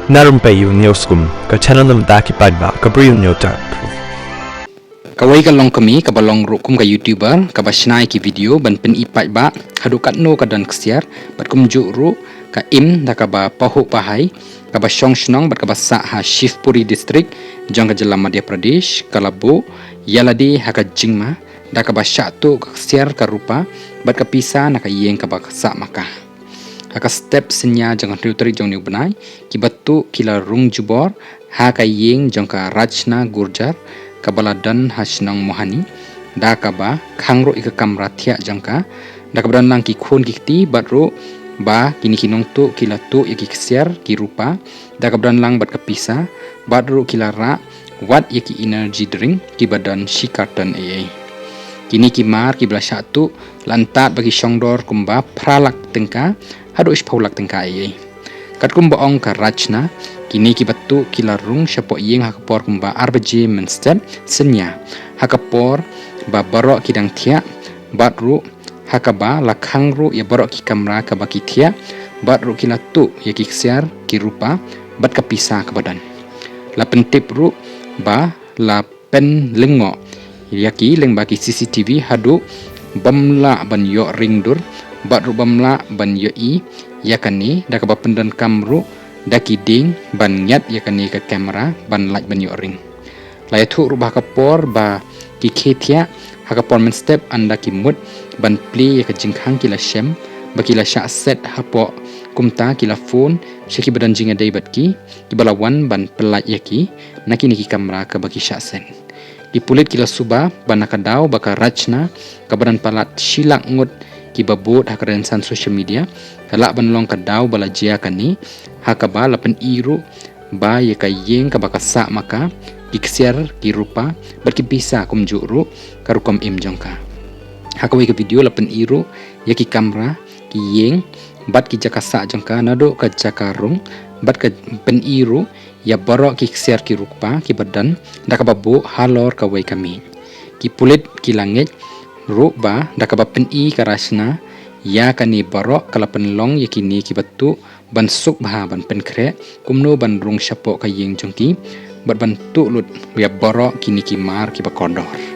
Narum payu nioskum ka channel nam daki padba ka briu nyotar. Kawai ka long kami ka balong rukum ka YouTuber ka basnai ki video ban pen ipai ba hadukat no ka dan ksiar bat kum ru ka im da ka ba pahu pahai ka ba shong shnong bat ka ba sa ha Shivpuri district jang ka jela Madhya Pradesh kalabo yaladi ha ka jingma da ka ba sha tu ka ksiar ka rupa bat ka pisa na ka yeng ka ba sa maka haka step senya jangan riuteri jong ni benai ki batu kila rung jubor ha ka yeng jong ka rachna gurjar kabala dan hasnang mohani da kaba khangro ika kamra thia jangka da kabran lang ki khon ki batro ba kini kinong tu kila tu yaki ksiar ki rupa da kabran lang bat kapisa batro kila ra wat yaki energy drink ki badan shikartan ai kini ki mar ki bla satu lantat bagi shongdor kumba pralak tengka hadu ispaulak tengka ai kat kumba ong ka rachna kini ki batu kila rung syapo yeng hakapor kumba arbaje menstep senya hakapor ba barok kidang thia batru hakaba lakhangru ya barok ki kamra ka baki thia batru kila tu ya ki ksiar ki rupa bat kapisa ka badan la pentip ru ba la pen lengo ya ki leng baki CCTV hadu bamla ban yo ringdur batru bamla ban yo I yakani da ka ba pendan kamru daki ding ban nyat yakani ka kamera ban light ban yo ring la yathu rubah kapor ba ki khethia hakapor men step anda ki mut ban play ya ka jingkhang kila shem bakila sha set hapo kumta kila phone sheki badan jinga dai batki ki balawan ban pelat yaki nakini ki kamera ka baki sha sen ki pulit kila suba ban nakadau baka rachna ka badan palat shilak ngut ki babot hakaran san social media kalak ban long kadau bala jia kani hakaba lapen iru ba ye ka yeng ka baka sa maka iksiar ki rupa berki bisa kumjuru karukom im jongka hakawi ke video lapen iru ye ki kamera ki yeng bat ki jaka sa jongka nado ka jakarung bat ka pen iru ya borok ki iksiar ki rupa ki badan da ka babu halor ka wai kami ki pulit ki langit ruba da ka bapen I karasna ya kani borok kala pen long ye kini ki batu ban suk bah ban pen kre kumno ban rung syapo ka yeng jongki bat ban tu lut ya borok kini ki mar ki bakondor